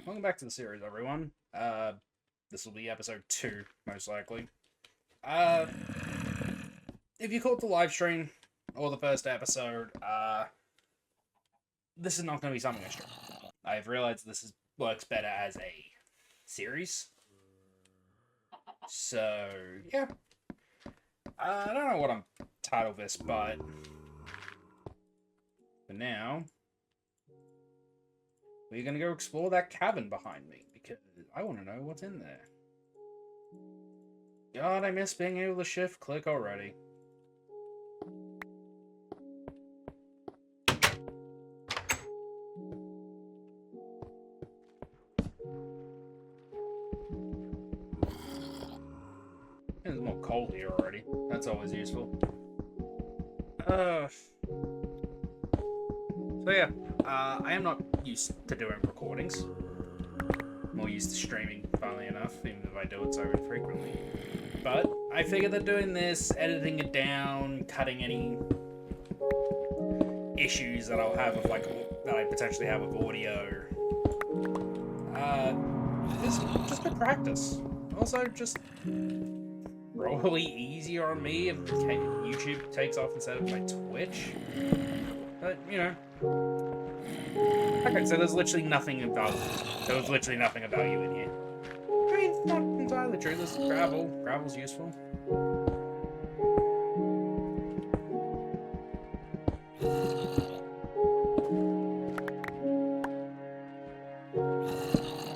Welcome back to the series, everyone. This will be episode 2, most likely. If you caught the live stream or the first episode, this is not going to be something extra. I've realized works better as a series. So, yeah. I don't know what I'm titled this, but for now, we're going to go explore that cabin behind me, because I want to know what's in there. God, I miss being able to shift click already. It's more cold here already. That's always useful. So yeah, I am not used to doing recordings. More used to streaming, funnily enough, even if I do it so infrequently. But I figured that doing this, editing it down, cutting any issues that I'll have with that I potentially have with audio, is just good practice. Also, just probably easier on me if YouTube takes off instead of my Twitch. But, you know. Okay, so there's literally nothing of value. There was literally nothing of value in here. I mean, not entirely true. There's gravel. Gravel's useful.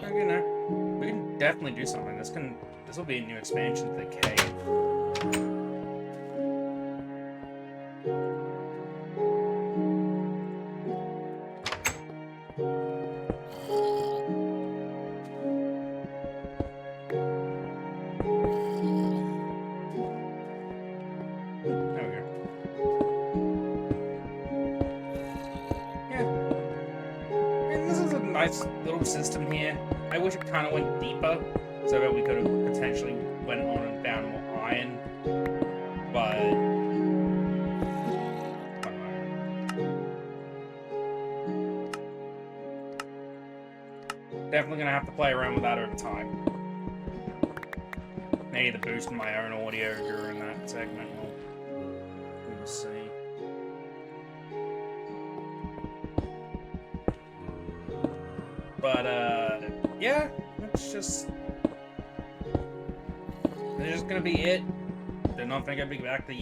Okay, no. We can definitely do something. This will be a new expansion to the cave. Nice little system here. I wish it kind of went deeper so that we could have potentially went on and found more iron, but I don't know. Definitely gonna have to play around with that over time. Maybe the boost in my own audio during that segment. We'll see. But, yeah, it's just gonna be it. Did not think I'd be back to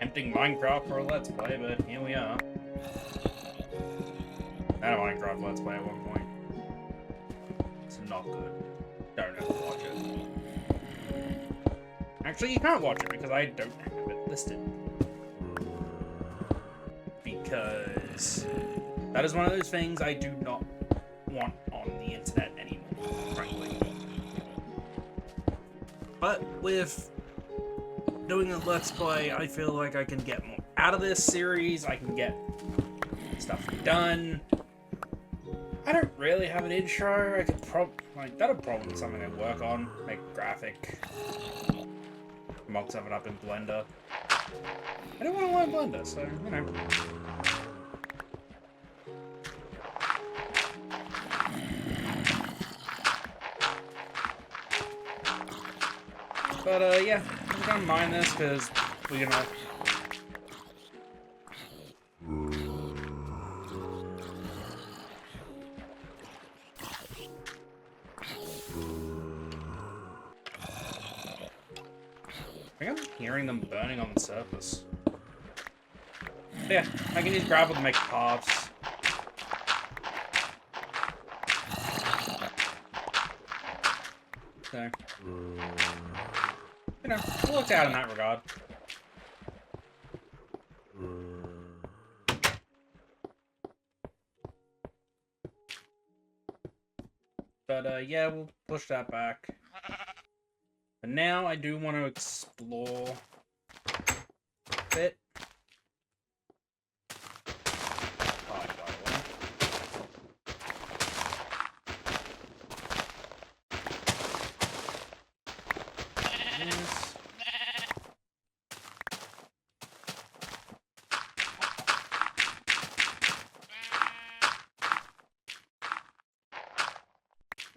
emptying Minecraft for a Let's Play, but here we are. I had a Minecraft Let's Play at one point. It's not good. Don't have to watch it. Actually, you can't watch it because I don't have it listed. Because that is one of those things I do not want on the internet anymore, frankly. But with doing a Let's Play, I feel like I can get more out of this series. I can get stuff done. I don't really have an intro. I could that'll probably be something I work on. Make a graphic. Mock something up in Blender. I don't want to learn Blender, so, you know. But, yeah, I'm gonna mine this, because we're gonna... I think I'm hearing them burning on the surface. Yeah, I can use gravel to make paths. So... you know, it worked out in that regard. But, yeah, we'll push that back. But now I do want to explore a bit.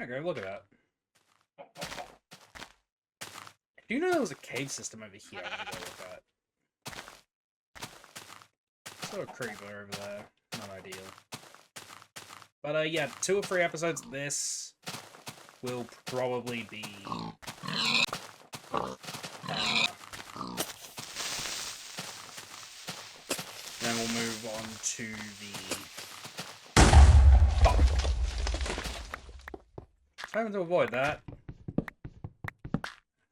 Okay, look at that. Do you know there was a cave system over here I want to go look at? Saw a creeper over there. Not ideal. But yeah, 2 or 3 episodes of this will probably be... then we'll move on to the... Trying to avoid that.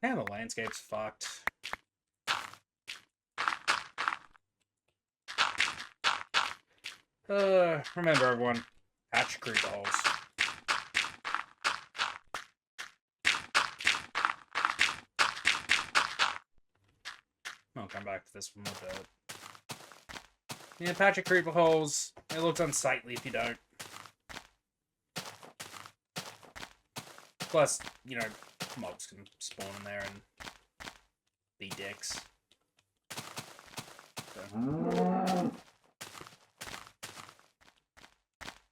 Damn, the landscape's fucked. Remember everyone, patch creeper holes. I'll come back to this one with that. Yeah, patch of creeper holes. It looks unsightly if you don't. Plus, you know, mobs can spawn in there and be dicks. So.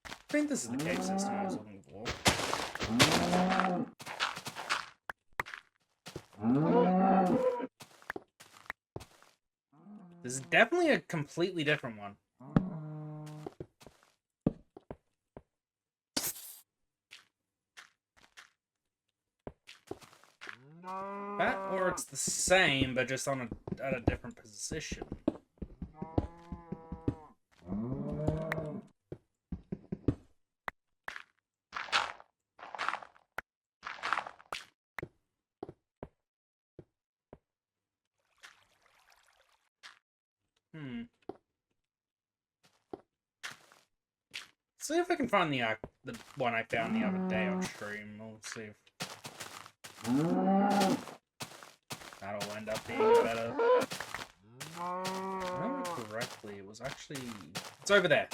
I think this is the cave system I was looking for. This is definitely a completely different one. That, or it's the same, but just on at a different position. See if I can find the one I found the other day on stream. We'll see if that'll end up being better. If I remember correctly, it was actually... It's over there.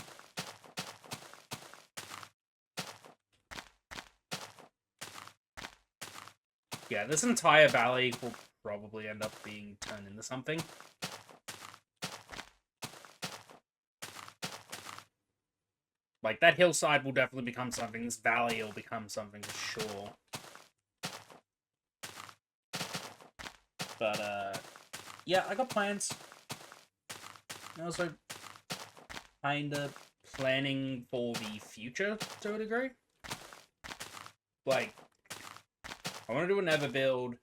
Yeah, this entire valley will probably end up being turned into something. Like, that hillside will definitely become something. This valley will become something for sure. But, yeah, I got plans. I'm also kinda planning for the future, to a degree. Like, I want to do an Ever build,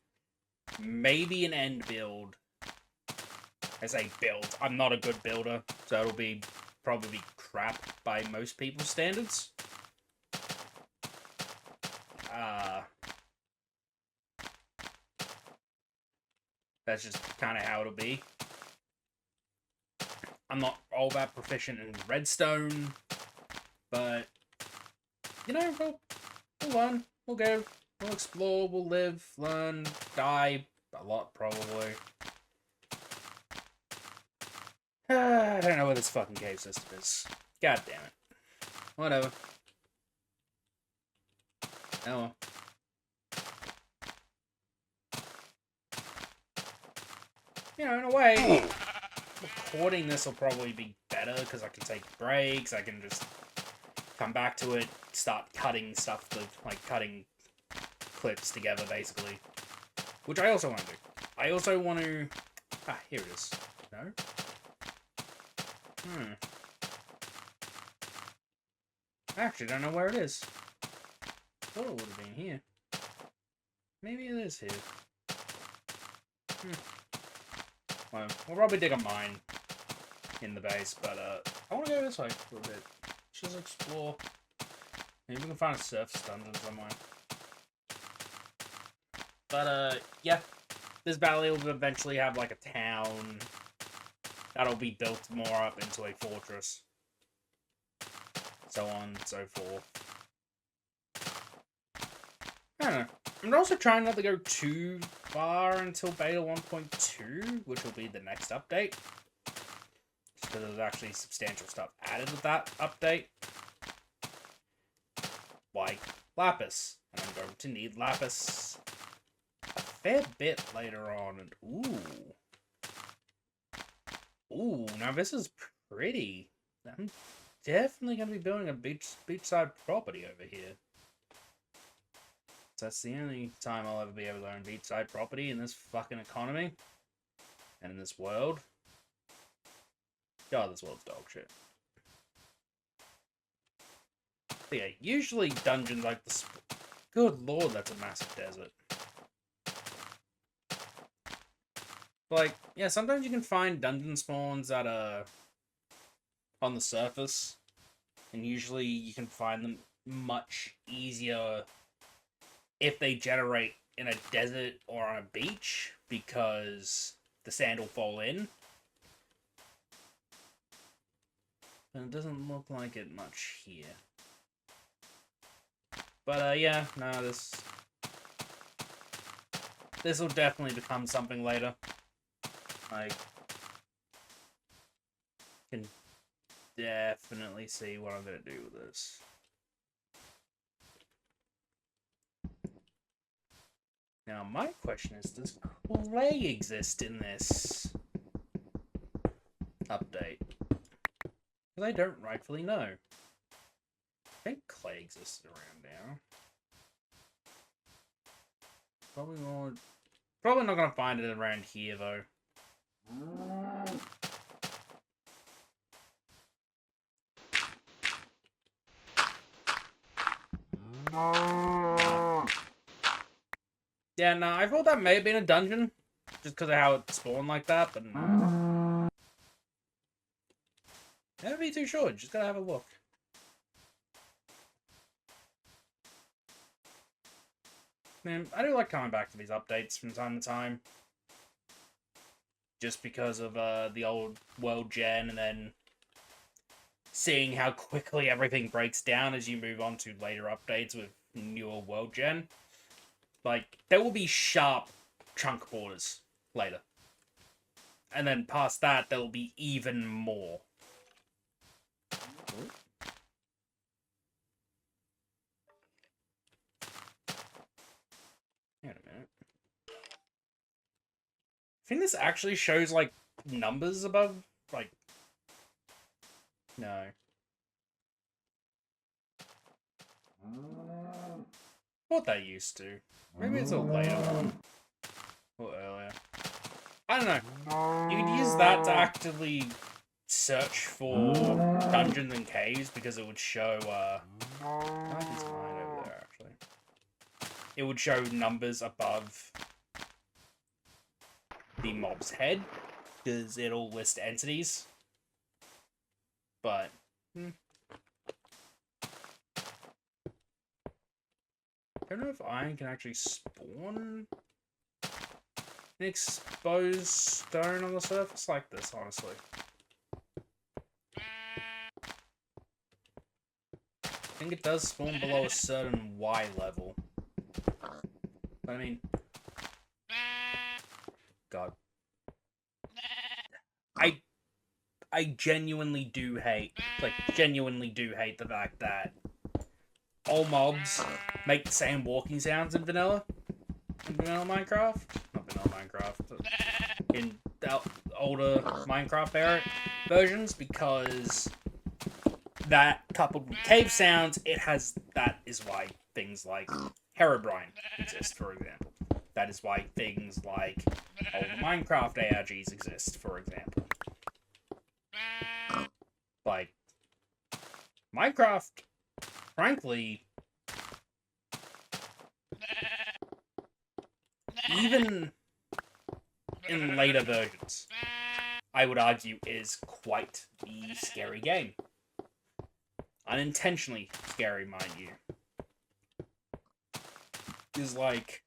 maybe an End build. I say build. I'm not a good builder, so it'll be probably crap by most people's standards. That's just kind of how it'll be. I'm not all that proficient in redstone, but, you know, we'll learn, we'll go, we'll explore, we'll live, learn, die, a lot probably. I don't know where this fucking cave system is. God damn it. Whatever. Oh well. You know, in a way, recording this will probably be better, because I can take breaks, I can just come back to it, start cutting stuff, like cutting clips together, basically. Which I also want to do. I also want to... Ah, here it is. No? I actually don't know where it is. Thought it would have been here. Maybe it is here. Well, we'll probably dig a mine in the base, but I want to go this way for a bit. Just explore. Maybe we can find a surface dungeon somewhere. But yeah, this valley will eventually have like a town that'll be built more up into a fortress. So on and so forth. I don't know. I'm also trying not to go too far until beta 1.2, which will be the next update. Just because there's actually substantial stuff added with that update. Like lapis. And I'm going to need lapis a fair bit later on. And ooh, now this is pretty. I'm definitely going to be building a beachside property over here. That's the only time I'll ever be able to own beachside property in this fucking economy. And in this world. God, this world's dog shit. But yeah, usually dungeons like this... Good lord, that's a massive desert. Like, yeah, sometimes you can find dungeon spawns that are on the surface. And usually you can find them much easier if they generate in a desert or on a beach, because the sand will fall in. And it doesn't look like it much here. But, yeah, no, this will definitely become something later. I can definitely see what I'm going to do with this. Now, my question is, does clay exist in this update? Because I don't rightfully know. I think clay existed around now. Probably not going to find it around here, though. Yeah, no, I thought that may have been a dungeon, just because of how it spawned like that, but no. Never be too sure, just gotta have a look. Man, I do like coming back to these updates from time to time. Just because of the old world gen, and then seeing how quickly everything breaks down as you move on to later updates with newer world gen. Like, there will be sharp chunk borders later. And then past that, there will be even more. Ooh. Wait a minute. I think this actually shows, like, numbers above, like... No. What they used to. Maybe it's a later one. Or earlier. I don't know. You could use that to actively search for dungeons and caves, because it would show, I like his mine over there, actually. It would show numbers above the mob's head, because it'll list entities. But, I don't know if iron can actually spawn an exposed stone on the surface like this, honestly. I think it does spawn below a certain Y level. But I mean... God. I genuinely do hate the fact that all mobs make the same walking sounds in vanilla Minecraft. Not vanilla Minecraft, but in the older Minecraft versions, because that coupled with cave sounds, that is why things like Herobrine exist, for example. That is why things like older Minecraft ARGs exist, for example. Like, Minecraft, frankly, even in later versions, I would argue is quite the scary game. Unintentionally scary, mind you. Is like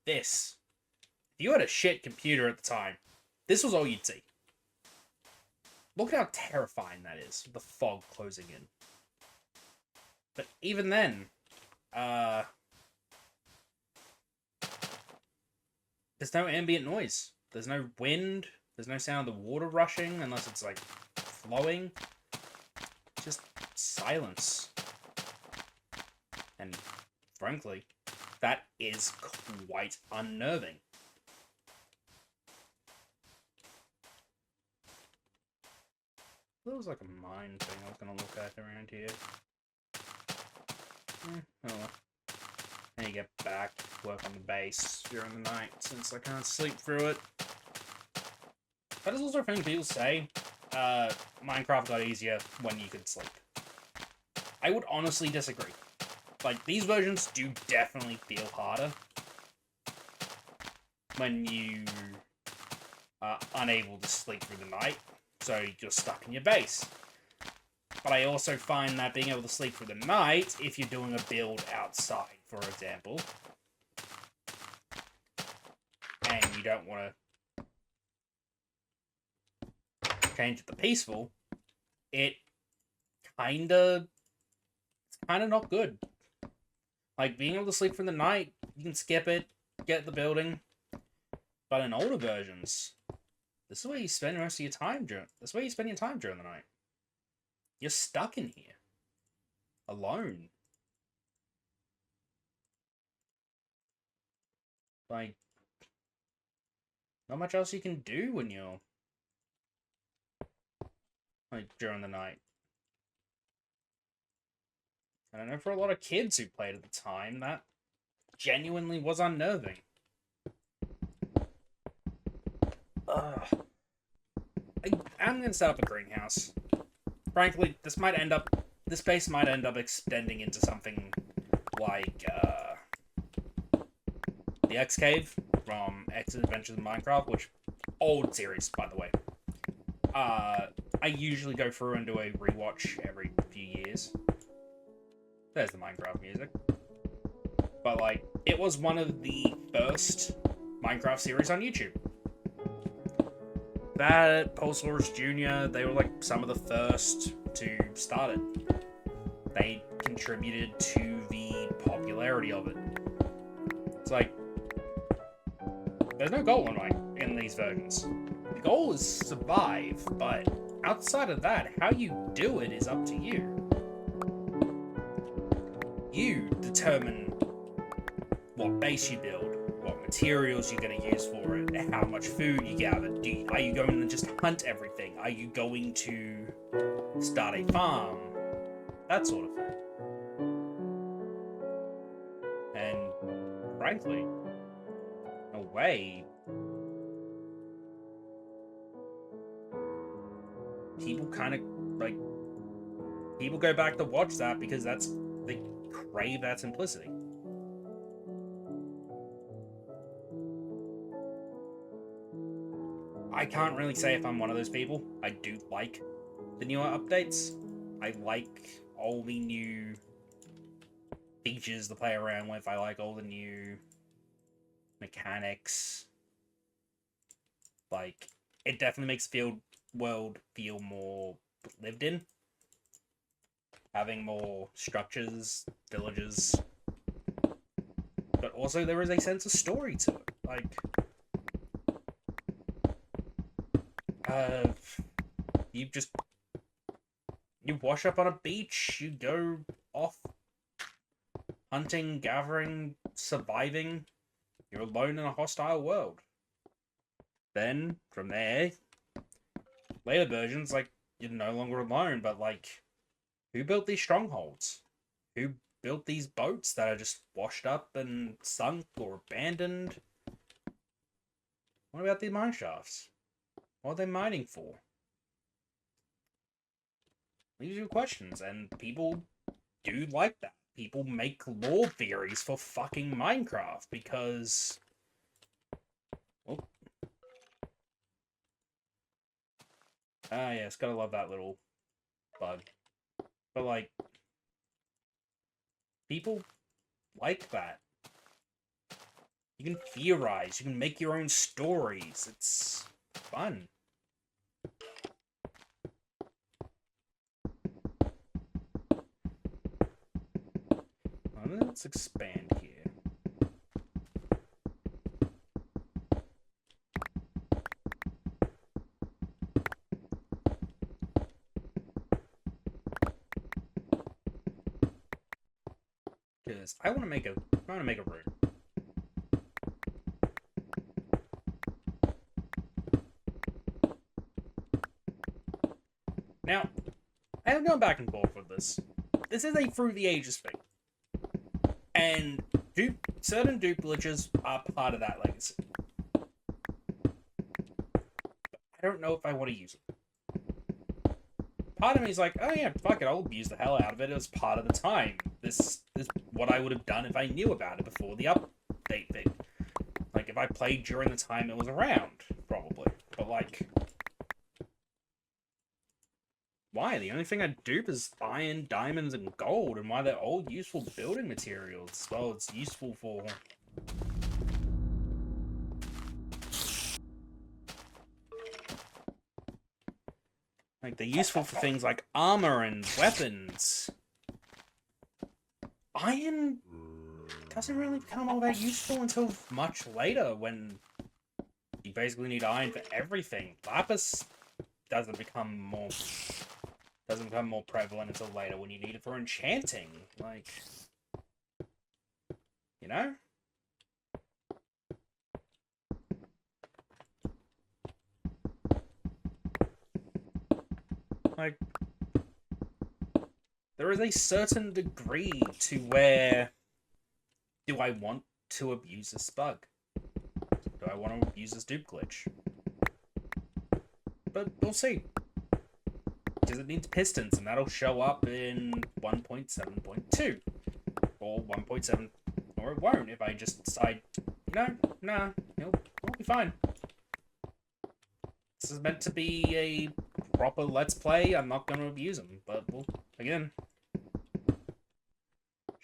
this. If you had a shit computer at the time, this was all you'd see. Look at how terrifying that is, with the fog closing in. But even then, there's no ambient noise. There's no wind. There's no sound of the water rushing, unless it's, like, flowing. Just silence. And, frankly, that is quite unnerving. There was like a mine thing I was going to look at around here. Oh well. I need to get back, work on the base during the night, since I can't sleep through it. That is also a thing people say. Minecraft got easier when you could sleep. I would honestly disagree. Like, these versions do definitely feel harder when you are unable to sleep through the night, so you're stuck in your base. But I also find that being able to sleep through the night, if you're doing a build outside, for example, and you don't want to change it to peaceful, it's kind of not good. Like, being able to sleep through the night, you can skip it, get the building. But in older versions, this is where you spend most of your time during. This is where you spend your time during the night. You're stuck in here, alone. Like, not much else you can do when you're like during the night. And I know for a lot of kids who played at the time, that genuinely was unnerving. I'm gonna set up a greenhouse. Frankly, this base might end up extending into something like the X Cave from X Adventures in Minecraft, which old series, by the way. I usually go through and do a rewatch every few years. There's the Minecraft music. But like, it was one of the first Minecraft series on YouTube. That, Pulsaurus Jr., they were like some of the first to start it. They contributed to the popularity of it. It's like, there's no goal in these versions. The goal is survive, but outside of that, how you do it is up to you. You determine what base you build, what materials you're going to use for it, how much food you gather. Are you going to just hunt everything? Are you going to start a farm? That sort of thing. And frankly, in a way, people kind of like people go back to watch that because they crave that simplicity. I can't really say if I'm one of those people. I do like the newer updates. I like all the new features to play around with. I like all the new mechanics. Like, it definitely makes the world feel more lived in. Having more structures, villages. But also there is a sense of story to it. Like, you wash up on a beach, you go off hunting, gathering, surviving. You're alone in a hostile world. Then, from there, later versions, like, you're no longer alone, but, like, who built these strongholds? Who built these boats that are just washed up and sunk or abandoned? What about these mine shafts? What are they mining for? These are questions, and people do like that. People make lore theories for fucking Minecraft because... Well... yes, gotta love that little bug. But, like... people like that. You can theorize, you can make your own stories. It's fun. Let's expand here. Because I want to make a room. Now, I have gone back and forth with this. This is a through the ages thing. And certain dupe glitches are part of that legacy. I don't know if I want to use it. Part of me is like, oh yeah, fuck it, I'll abuse the hell out of it. It was part of the time. This is what I would have done if I knew about it before the update thing. Like, if I played during the time it was around, probably. But, like, why? The only thing I dupe is iron, diamonds, and gold, and why they're all useful building materials. Well, it's useful for... Like, they're useful for things like armor and weapons. Iron doesn't really become all that useful until much later, when you basically need iron for everything. Lapis doesn't become more prevalent until later, when you need it for enchanting. Like, you know? Like, there is a certain degree to where, do I want to abuse this bug? Do I want to abuse this dupe glitch? But we'll see. Because it needs pistons, and that'll show up in 1.7.2. Or 1.7, or it won't if I just decide, you know, nah, it'll be fine. This is meant to be a proper Let's Play. I'm not going to abuse them, but, well, again.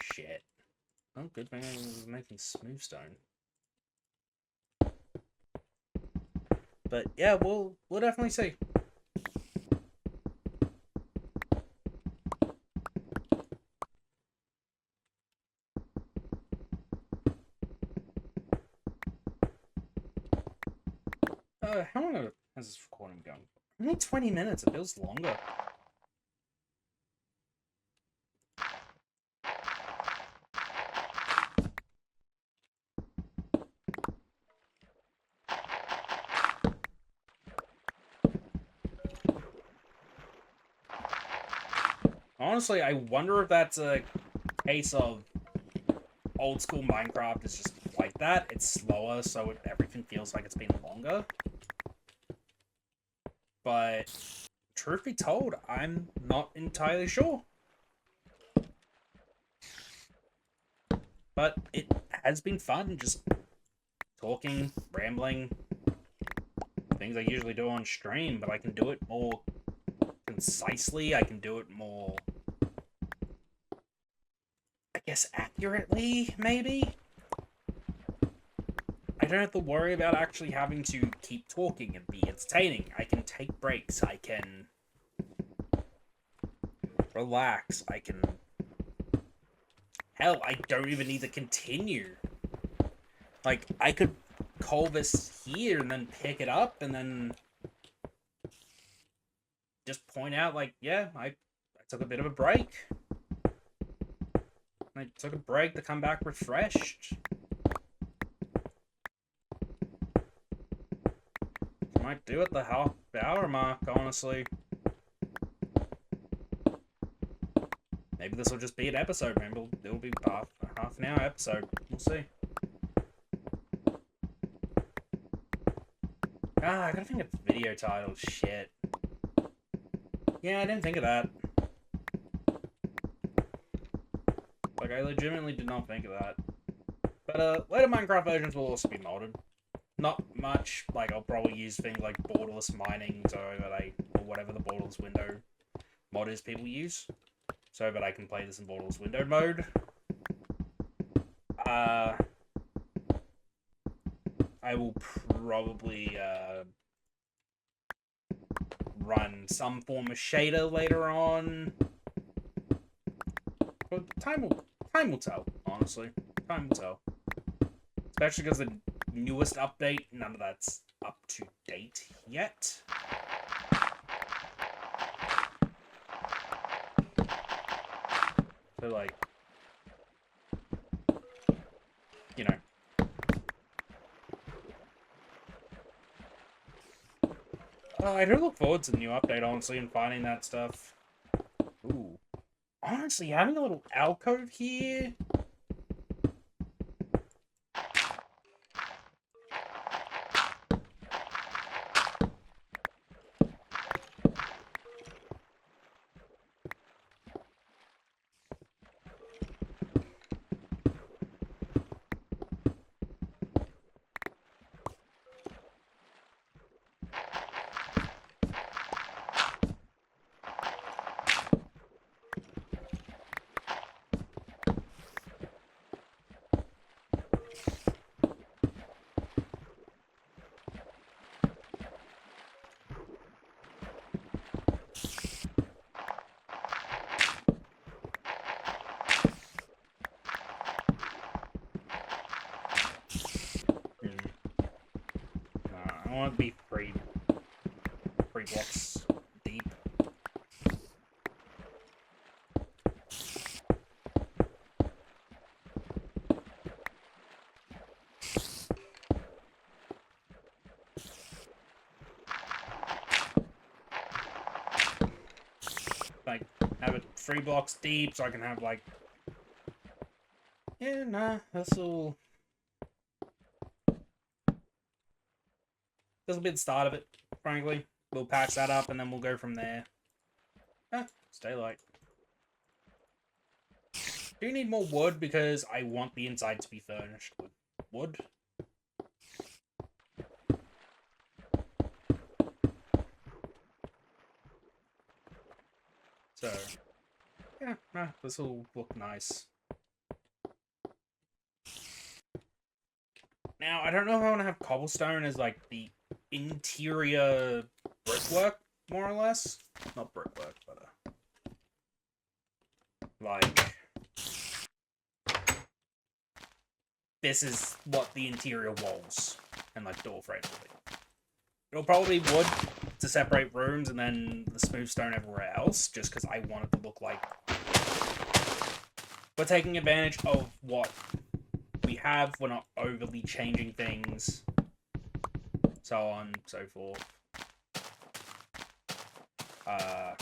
Shit. Oh, good thing I was making smooth stone. But, yeah, we'll definitely see. How long has this recording going? Only 20 minutes. It feels longer. Honestly, I wonder if that's a case of old school Minecraft is just like that. It's slower, so everything feels like it's been longer. But truth be told, I'm not entirely sure. But it has been fun just talking, rambling, things I usually do on stream, but I can do it more concisely. I can do it more, I guess, accurately, maybe? I don't have to worry about actually having to keep talking and be entertaining. I can take breaks. I can relax. I can... Hell, I don't even need to continue. Like, I could call this here and then pick it up and then just point out, like, yeah, I took a bit of a break. I took a break to come back refreshed. Might do it the half-hour mark, honestly. Maybe this will just be an episode. Maybe it'll be half an hour episode. We'll see. I gotta think of video titles. Shit. Yeah, I didn't think of that. Like, I legitimately did not think of that. But, later Minecraft versions will also be modded. Not much. Like, I'll probably use things like borderless mining, so that or whatever the borderless window mod is people use, so that I can play this in borderless window mode. I will probably, run some form of shader later on. But time will tell, honestly. Time will tell. Especially because the newest update, none of that's up to date yet. So, like, you know. I do look forward to the new update, honestly, and finding that stuff. Ooh. Honestly, having a little alcove here want it to be three blocks deep. Like, have it 3 blocks deep so I can have, like... Yeah, nah, this'll be the start of it, frankly. We'll patch that up and then we'll go from there. It's daylight. Do you need more wood? Because I want the inside to be furnished with wood. So, yeah, this will look nice. Now, I don't know if I want to have cobblestone as, like, the interior brickwork, more or less. Not brickwork, but, like... This is what the interior walls and, like, door frames will be. It'll probably be wood to separate rooms and then the smooth stone everywhere else, just because I want it to look like we're taking advantage of what we have. We're not overly changing things, so on and so forth. But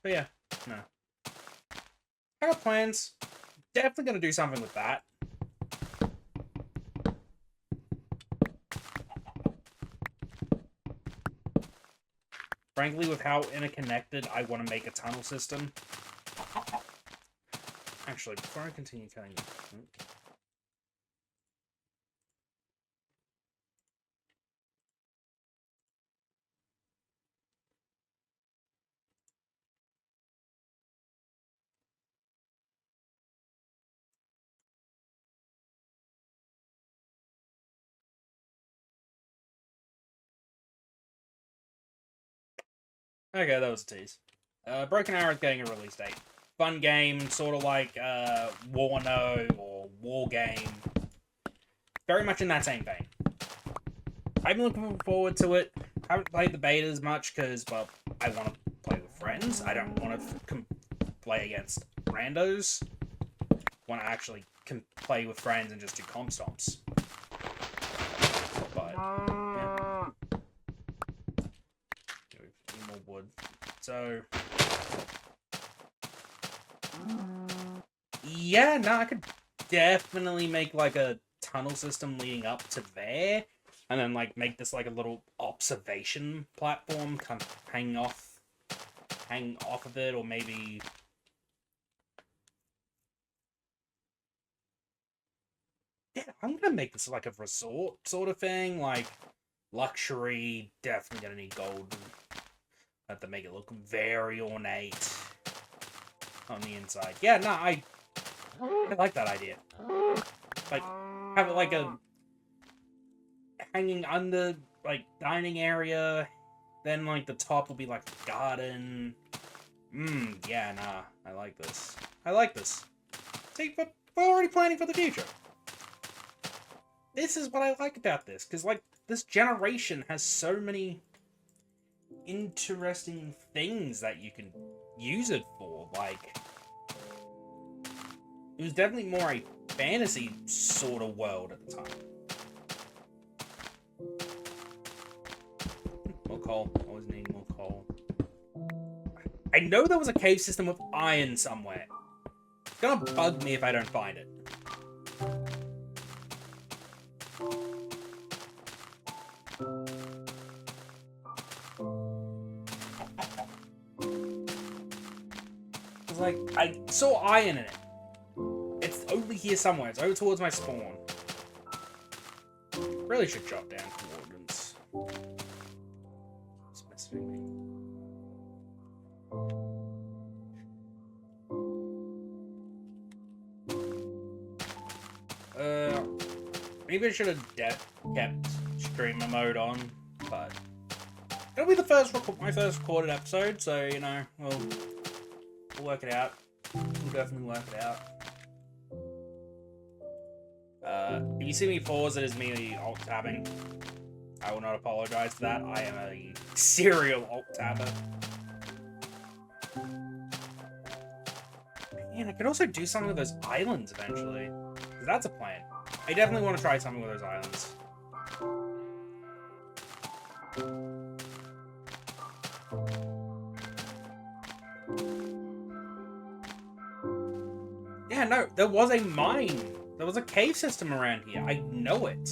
yeah, no. I got plans. Definitely gonna do something with that. Frankly, with how interconnected I want to make a tunnel system. Actually, before I continue cutting it... Okay, that was a tease. Broken Arrow is getting a release date. Fun game, sort of like Warno or War Game. Very much in that same vein. I'm looking forward to it. I haven't played the beta as much because, well, I want to play with friends. I don't want to play against randos. I want to actually play with friends and just do comp stomps. But, yeah. Need more wood. So... Yeah, no, I could definitely make, like, a tunnel system leading up to there. And then, like, make this, like, a little observation platform kind of hang off of it, or maybe... Yeah, I'm gonna make this, like, a resort sort of thing, like, luxury, definitely gonna need gold. I have to make it look very ornate on the inside. Yeah, no, I like that idea. Like, have it like a hanging under, like, dining area. Then, like, the top will be, like, a garden. Yeah, nah. I like this. I like this. See, but we're already planning for the future. This is what I like about this. Because, like, this generation has so many interesting things that you can use it for. Like, it was definitely more a fantasy sort of world at the time. More coal. Always need more coal. I know there was a cave system with iron somewhere. It's gonna bug me if I don't find it. It's like, I saw iron in it. It's over here somewhere. It's over towards my spawn. Really should jot down coordinates. It's messaging me. Maybe I should have kept streamer mode on, but it'll be my first recorded episode, so, you know, we'll work it out. We'll definitely work it out. If you see me pause, it is me alt-tabbing. I will not apologize for that. I am a serial alt-tabber. Man, I could also do something with those islands eventually. That's a plan. I definitely want to try something with those islands. Yeah, no, there was a mine. There was a cave system around here. I know it.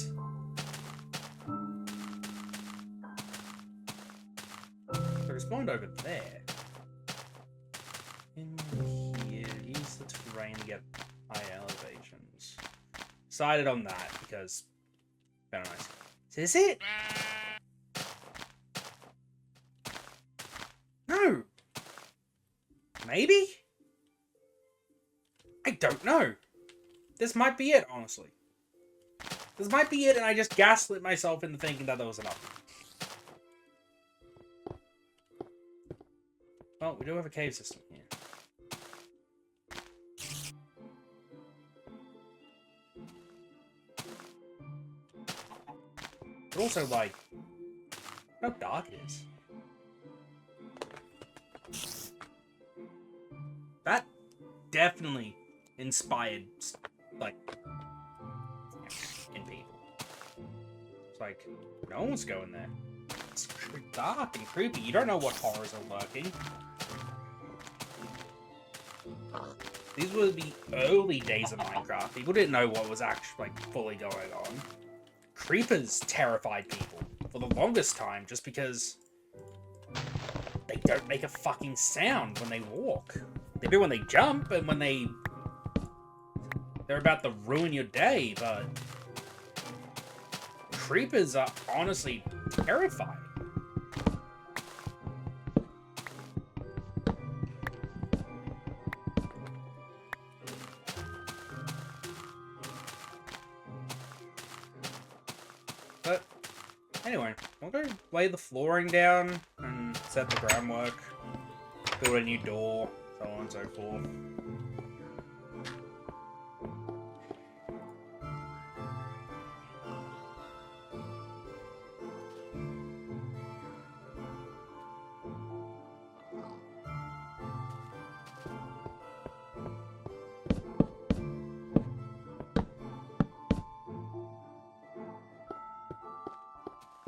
So it spawned over there. In here, use the terrain to get high elevations. Decided on that because very nice. Is this it? No. Maybe? I don't know. This might be it, honestly. This might be it, and I just gaslit myself into thinking that there was enough. Well, we do have a cave system here. But also, like, how dark it is. That definitely inspired, like, in people. It's like, no one's going there. It's dark and creepy. You don't know what horrors are lurking. These were the early days of Minecraft. People didn't know what was actually, like, fully going on. Creepers terrified people for the longest time just because they don't make a fucking sound when they walk. They do when they jump and when they're about to ruin your day, but creepers are honestly terrifying. But anyway, we'll go lay the flooring down and set the groundwork, build a new door, so on and so forth.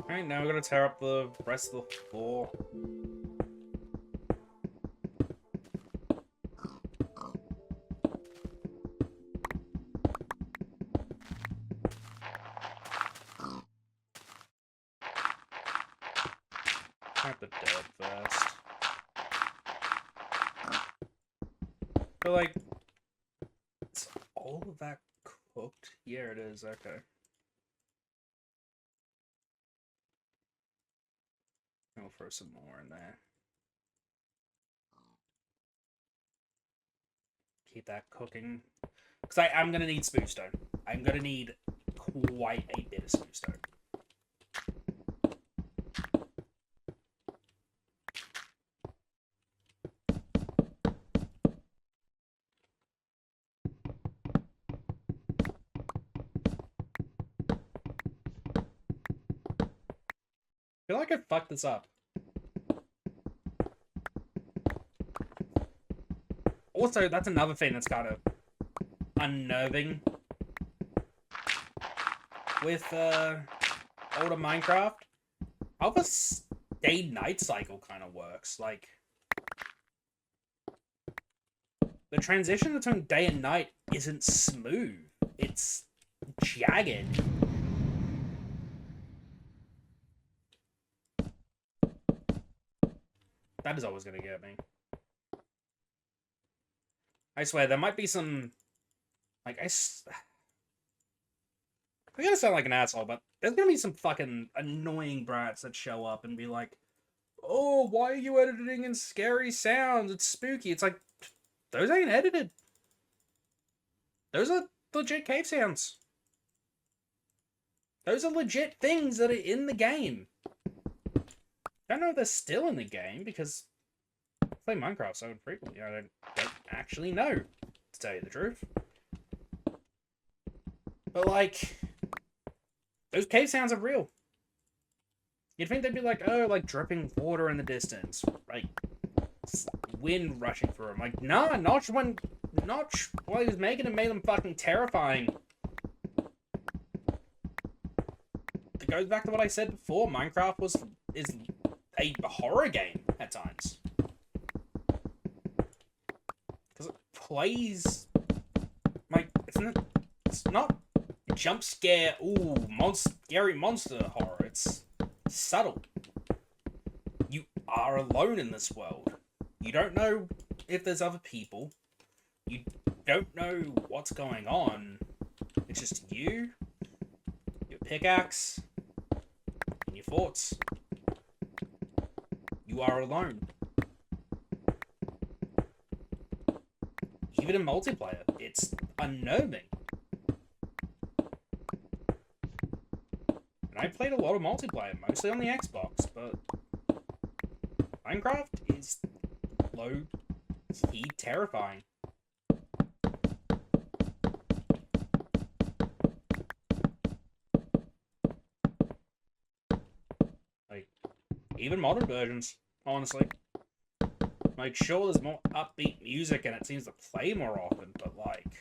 Alright, now we're gonna tear up the rest of the floor. At the dirt first. But like, is all of that cooked? Yeah, it is. Okay. I'll throw some more in there. Keep that cooking. Because I'm going to need spoonstone. I'm going to need quite a bit of spoonstone. I feel like I fucked this up. Also, that's another thing that's kind of unnerving with older Minecraft. How the day-night cycle kind of works. Like, the transition between day and night isn't smooth. It's jagged. That is always going to get me. I swear, there might be some... Like, I'm gonna sound like an asshole, but there's gonna be some fucking annoying brats that show up and be like, oh, why are you editing in scary sounds? It's spooky. It's like, those ain't edited. Those are legit cave sounds. Those are legit things that are in the game. I don't know if they're still in the game because I play Minecraft so infrequently. I don't actually know, to tell you the truth. But like, those cave sounds are real. You'd think they'd be like, oh, like dripping water in the distance, like wind rushing through them. Like, nah, Notch while he was making it made them fucking terrifying. It goes back to what I said before. Minecraft is a horror game at times because it plays like it's not jump scare. Ooh, scary monster horror. It's subtle. You are alone in this world. You don't know if there's other people. You don't know what's going on. It's just you, your pickaxe, and your thoughts. You are alone. Even in multiplayer, it's unnerving. And I played a lot of multiplayer, mostly on the Xbox, but Minecraft is low-key terrifying. Like, even modern versions, honestly. Like, sure, there's more upbeat music and it seems to play more often, but, like,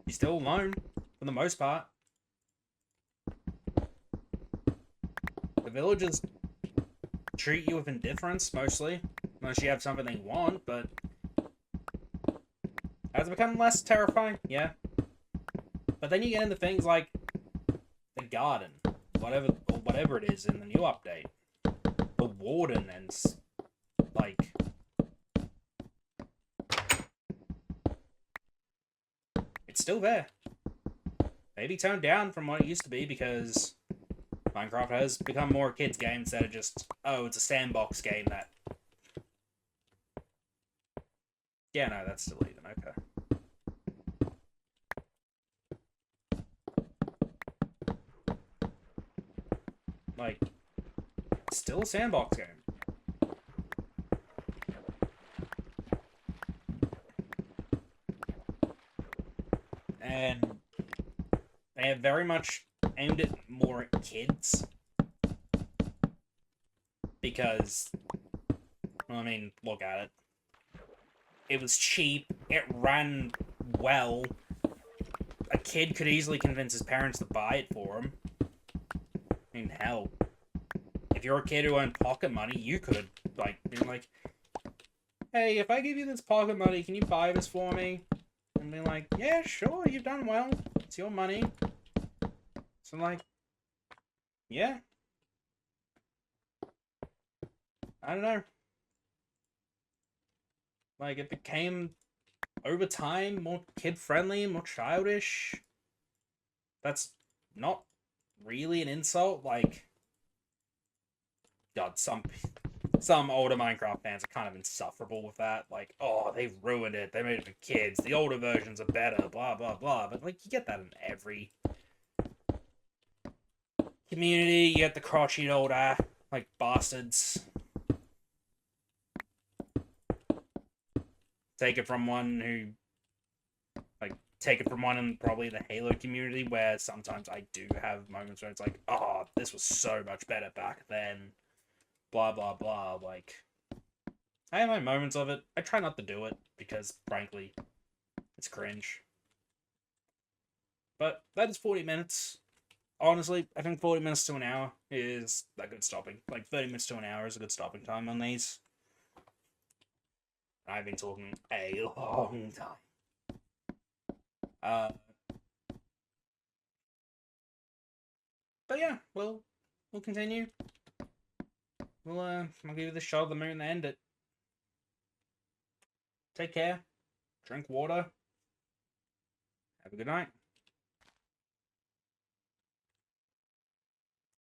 you're still alone, for the most part. The villagers treat you with indifference, mostly. Unless you have something they want, but... Has it become less terrifying? Yeah. But then you get into things like the garden, whatever it is in the new update. The warden and, like... It's still there. Maybe toned down from what it used to be because Minecraft has become more a kid's game instead of just, oh, it's a sandbox game that... Yeah, no, that's still even, okay. Like, it's still a sandbox game. And they have very much aimed it more at kids. Because, well, I mean, look at it. It was cheap, it ran well. A kid could easily convince his parents to buy it for him. I mean, hell. If you're a kid who earned pocket money, you could, like, be like, hey, if I give you this pocket money, can you buy this for me? And be like, yeah, sure, you've done well. It's your money. So, like, yeah. I don't know. Like, it became, over time, more kid-friendly, more childish. That's not really an insult. Like, God, some older Minecraft fans are kind of insufferable with that. Like, oh, they've ruined it. They made it for kids. The older versions are better, blah, blah, blah. But, like, you get that in every community. You get the crotchety old, like, bastards. Take it from one in probably the Halo community, where sometimes I do have moments where it's like, oh, this was so much better back then. Blah, blah, blah. Like, I have my moments of it. I try not to do it, because, frankly, it's cringe. But that is 40 minutes. Honestly, I think 40 minutes to an hour is a good stopping. Like, 30 minutes to an hour is a good stopping time on these. I've been talking a long time. But yeah, we'll continue. I'll give you the shot of the moon to end it. Take care. Drink water. Have a good night.